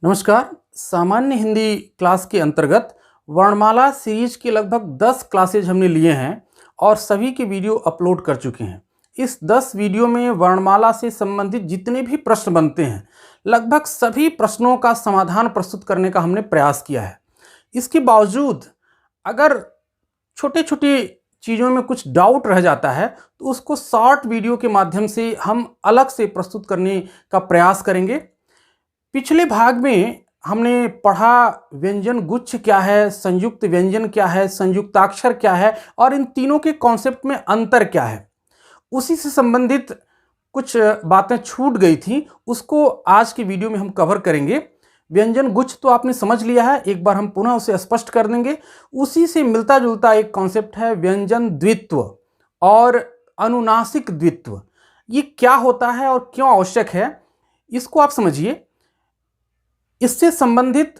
नमस्कार। सामान्य हिंदी क्लास के अंतर्गत वर्णमाला सीरीज के लगभग 10 क्लासेज हमने लिए हैं और सभी के वीडियो अपलोड कर चुके हैं। इस 10 वीडियो में वर्णमाला से संबंधित जितने भी प्रश्न बनते हैं लगभग सभी प्रश्नों का समाधान प्रस्तुत करने का हमने प्रयास किया है। इसके बावजूद अगर छोटे छोटे चीज़ों में कुछ डाउट रह जाता है तो उसको शॉर्ट वीडियो के माध्यम से हम अलग से प्रस्तुत करने का प्रयास करेंगे। पिछले भाग में हमने पढ़ा व्यंजन गुच्छ क्या है, संयुक्त व्यंजन क्या है, संयुक्ताक्षर क्या है और इन तीनों के कॉन्सेप्ट में अंतर क्या है। उसी से संबंधित कुछ बातें छूट गई थी, उसको आज की वीडियो में हम कवर करेंगे। व्यंजन गुच्छ तो आपने समझ लिया है, एक बार हम पुनः उसे स्पष्ट कर देंगे। उसी से मिलता जुलता एक कॉन्सेप्ट है व्यंजन द्वित्व और अनुनासिक द्वित्व। ये क्या होता है और क्यों आवश्यक है, इसको आप समझिए। इससे संबंधित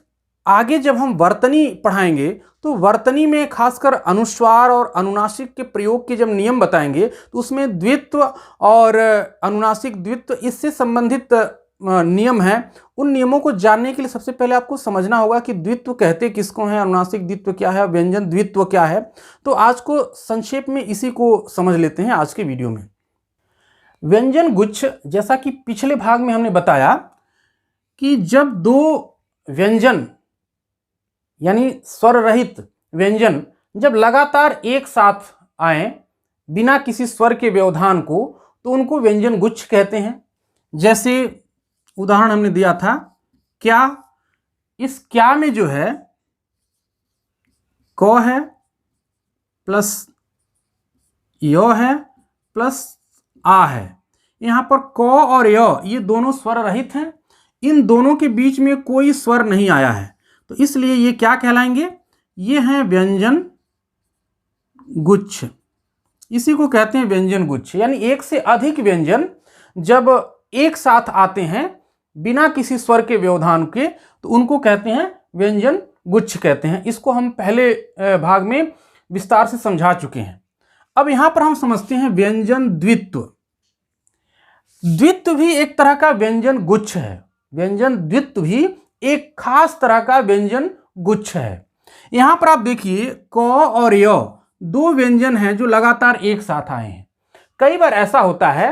आगे जब हम वर्तनी पढ़ाएंगे तो वर्तनी में खासकर अनुस्वार और अनुनासिक के प्रयोग के जब नियम बताएंगे तो उसमें द्वित्व और अनुनासिक द्वित्व इससे संबंधित नियम हैं। उन नियमों को जानने के लिए सबसे पहले आपको समझना होगा कि द्वित्व कहते किसको हैं, अनुनासिक द्वित्व क्या है, व्यंजन द्वित्व क्या है। तो आज को संक्षेप में इसी को समझ लेते हैं आज के वीडियो में। व्यंजन गुच्छ, जैसा कि पिछले भाग में हमने बताया कि जब दो व्यंजन यानी स्वर रहित व्यंजन जब लगातार एक साथ आए बिना किसी स्वर के व्यवधान को तो उनको व्यंजन गुच्छ कहते हैं। जैसे उदाहरण हमने दिया था क्या, इस क्या में जो है क है प्लस य है प्लस आ है। यहां पर क और य ये दोनों स्वर रहित हैं, इन दोनों के बीच में कोई स्वर नहीं आया है, तो इसलिए ये क्या कहलाएंगे, ये हैं व्यंजन गुच्छ। इसी को कहते हैं व्यंजन गुच्छ। यानी एक से अधिक व्यंजन जब एक साथ आते हैं बिना किसी स्वर के व्यवधान के तो उनको कहते हैं व्यंजन गुच्छ कहते हैं। इसको हम पहले भाग में विस्तार से समझा चुके हैं। अब यहां पर हम समझते हैं व्यंजन द्वित्व। द्वित्व भी एक तरह का व्यंजन गुच्छ है। व्यंजन द्वित्व भी एक खास तरह का व्यंजन गुच्छ है। यहां पर आप देखिए क और य दो व्यंजन हैं जो लगातार एक साथ आए हैं। कई बार ऐसा होता है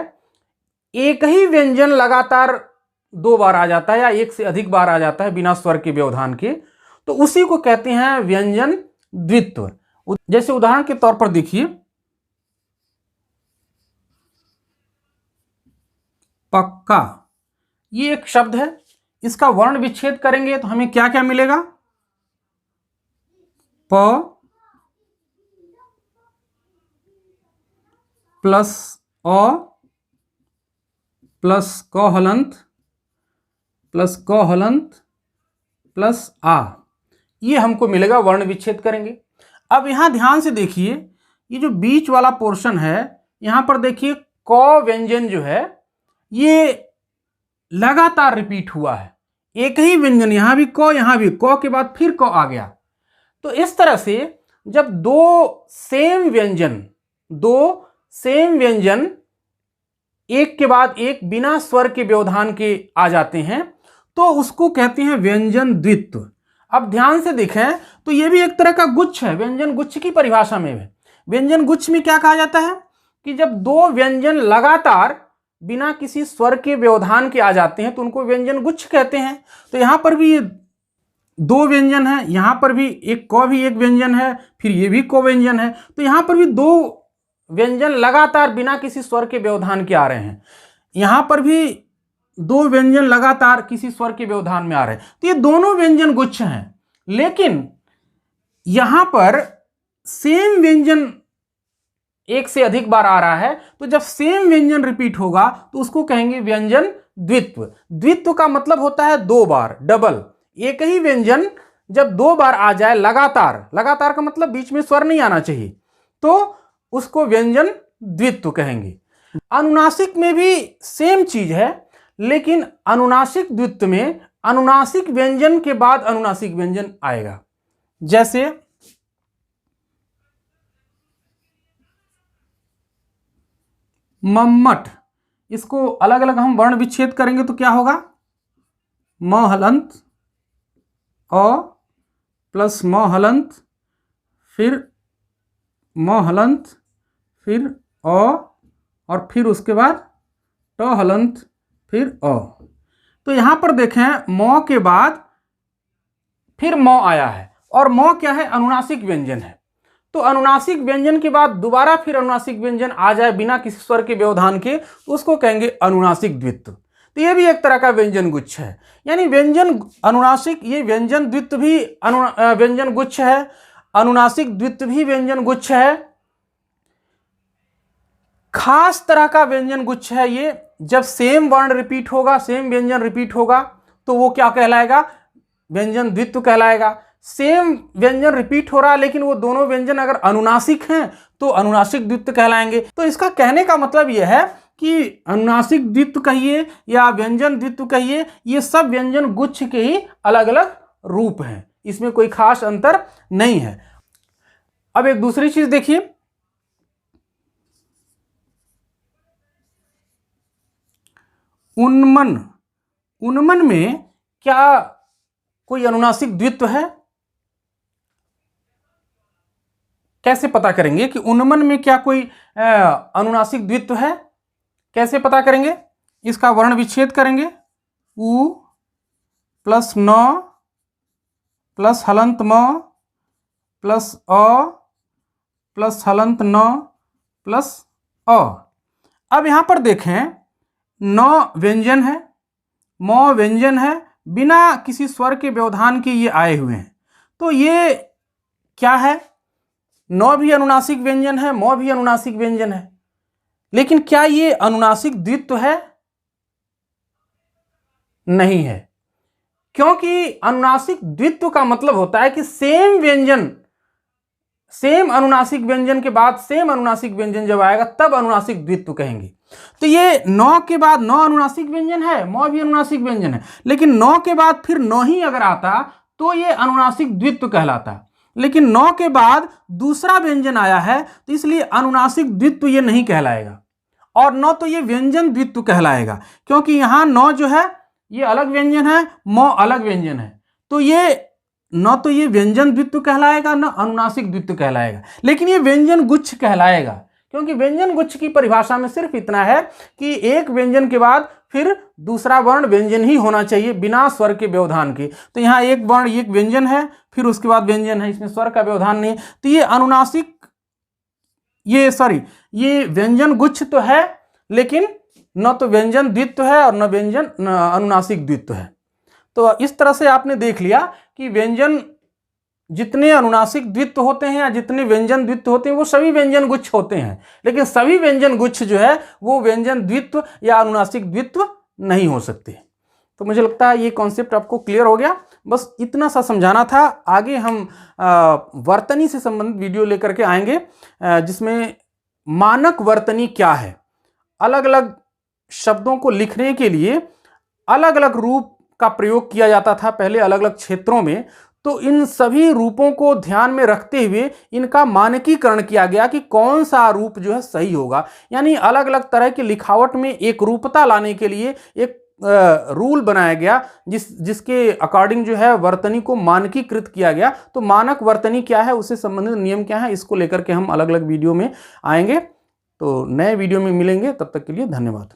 एक ही व्यंजन लगातार दो बार आ जाता है या एक से अधिक बार आ जाता है बिना स्वर के व्यवधान के, तो उसी को कहते हैं व्यंजन द्वित्व। जैसे उदाहरण के तौर पर देखिए पक्का, ये एक शब्द है, इसका वर्ण विच्छेद करेंगे तो हमें क्या क्या मिलेगा, प प्लस अ प्लस क हलंत प्लस क हलंत प्लस आ, ये हमको मिलेगा वर्ण विच्छेद करेंगे। अब यहां ध्यान से देखिए, ये जो बीच वाला पोर्शन है यहां पर देखिए क व्यंजन जो है ये लगातार रिपीट हुआ है। एक ही व्यंजन, यहां भी क यहां भी क के बाद फिर क आ गया। तो इस तरह से जब दो सेम व्यंजन एक के बाद एक बिना स्वर के व्यवधान के आ जाते हैं तो उसको कहते हैं व्यंजन द्वित्व। अब ध्यान से देखें तो यह भी एक तरह का गुच्छ है। व्यंजन गुच्छ की परिभाषा में है, व्यंजन गुच्छ में क्या कहा जाता है कि जब दो व्यंजन लगातार बिना किसी स्वर के व्यवधान के आ जाते हैं तो उनको व्यंजन गुच्छ कहते हैं। तो यहां पर भी ये दो व्यंजन है, यहां पर भी एक क भी एक व्यंजन है, फिर ये भी क व्यंजन है, तो यहां पर भी दो व्यंजन लगातार बिना किसी स्वर के व्यवधान के आ रहे हैं। यहां पर भी दो व्यंजन लगातार किसी स्वर के व्यवधान में आ रहे हैं, तो ये दोनों व्यंजन गुच्छ हैं। लेकिन यहां पर सेम व्यंजन एक से अधिक बार आ रहा है, तो जब सेम व्यंजन रिपीट होगा तो उसको कहेंगे व्यंजन द्वित्व। द्वित्व का मतलब होता है दो बार, डबल। एक ही व्यंजन जब दो बार आ जाए लगातार का मतलब बीच में स्वर नहीं आना चाहिए, तो उसको व्यंजन द्वित्व कहेंगे। अनुनासिक में भी सेम चीज है, लेकिन अनुनासिक द्वित्व में अनुनासिक व्यंजन के बाद अनुनासिक व्यंजन आएगा। जैसे मम्मट, इसको अलग अलग हम वर्ण विच्छेद करेंगे तो क्या होगा, म हलंत अ प्लस म हलंत, फिर म हलंत, फिर अ और फिर उसके बाद ट हलंत, फिर अ। तो यहाँ पर देखें म के बाद फिर म आया है और म क्या है, अनुनासिक व्यंजन है। तो अनुनासिक व्यंजन के बाद दोबारा फिर अनुनासिक व्यंजन आ जाए बिना किसी स्वर के व्यवधान के, तो उसको कहेंगे अनुनासिक द्वित्व। तो ये भी एक तरह का व्यंजन गुच्छ है, यानी व्यंजन अनुनासिक, ये व्यंजन द्वित्व भी व्यंजन गुच्छ है, अनुनासिक द्वित्व भी व्यंजन गुच्छ है। खास तरह का व्यंजन गुच्छ है ये, जब सेम वर्ण रिपीट होगा, सेम व्यंजन रिपीट होगा, तो वो क्या कहलाएगा, व्यंजन द्वित्व कहलाएगा। सेम व्यंजन रिपीट हो रहा है लेकिन वो दोनों व्यंजन अगर अनुनासिक हैं तो अनुनासिक द्वित्व कहलाएंगे। तो इसका कहने का मतलब यह है कि अनुनासिक द्वित्व कहिए या व्यंजन द्वित्व कहिए, ये सब व्यंजन गुच्छ के ही अलग अलग रूप हैं, इसमें कोई खास अंतर नहीं है। अब एक दूसरी चीज देखिए, उन्मन। उन्मन में क्या कोई अनुनासिक द्वित्व है? कैसे पता करेंगे कि उन्मन में क्या कोई अनुनासिक द्वित्व है? कैसे पता करेंगे? इसका वर्ण विच्छेद करेंगे, उ प्लस न प्लस हलंत म प्लस अ प्लस हलंत न प्लस अ। अब यहां पर देखें, न व्यंजन है, म व्यंजन है, बिना किसी स्वर के व्यवधान के ये आए हुए हैं। तो ये क्या है, न भी अनुनासिक व्यंजन है, म भी अनुनासिक व्यंजन है, लेकिन क्या ये अनुनासिक द्वित्व है? नहीं है, क्योंकि अनुनासिक द्वित्व का मतलब होता है कि सेम व्यंजन, सेम अनुनासिक व्यंजन के बाद सेम अनुनासिक व्यंजन जब आएगा तब अनुनासिक द्वित्व कहेंगे। तो ये न के बाद न अनुनासिक व्यंजन है, म भी अनुनासिक व्यंजन है, लेकिन न के बाद फिर न ही अगर आता तो ये अनुनासिक द्वित्व कहलाता। लेकिन न के बाद दूसरा व्यंजन आया है तो इसलिए अनुनासिक द्वित्व ये नहीं कहलाएगा, और न तो ये व्यंजन द्वित्व कहलाएगा, क्योंकि यहां न जो है ये अलग व्यंजन है, म अलग व्यंजन है। तो ये न तो ये व्यंजन द्वित्व कहलाएगा, न अनुनासिक द्वित्व कहलाएगा, लेकिन ये व्यंजन गुच्छ कहलाएगा, क्योंकि व्यंजन गुच्छ की परिभाषा में सिर्फ इतना है कि एक व्यंजन के बाद फिर दूसरा वर्ण व्यंजन ही होना चाहिए बिना स्वर के व्यवधान के। तो यहाँ एक वर्ण, एक व्यंजन है, फिर उसके बाद व्यंजन है, इसमें स्वर का व्यवधान नहीं है, तो ये अनुनासिक, ये व्यंजन गुच्छ तो है, लेकिन न तो व्यंजन द्वित्व है और न व्यंजन अनुनासिक द्वित्व है। तो इस तरह से आपने देख लिया कि व्यंजन जितने अनुनासिक द्वित्व होते हैं या जितने व्यंजन द्वित्व होते हैं वो सभी व्यंजन गुच्छ होते हैं, लेकिन सभी व्यंजन गुच्छ जो है वो व्यंजन द्वित्व या अनुनासिक द्वित्व नहीं हो सकते। तो मुझे लगता है ये कॉन्सेप्ट आपको क्लियर हो गया, बस इतना सा समझाना था। आगे हम वर्तनी से संबंधित वीडियो लेकर के आएंगे, जिसमें मानक वर्तनी क्या है, अलग अलग शब्दों को लिखने के लिए अलग अलग रूप का प्रयोग किया जाता था पहले अलग अलग क्षेत्रों में। तो इन सभी रूपों को ध्यान में रखते हुए इनका मानकीकरण किया गया कि कौन सा रूप जो है सही होगा, यानी अलग अलग तरह की लिखावट में एक रूपता लाने के लिए एक रूल बनाया गया, जिसके अकॉर्डिंग जो है वर्तनी को मानकीकृत किया गया। तो मानक वर्तनी क्या है, उससे संबंधित नियम क्या है, इसको लेकर के हम अलग अलग वीडियो में आएंगे। तो नए वीडियो में मिलेंगे, तब तक के लिए धन्यवाद।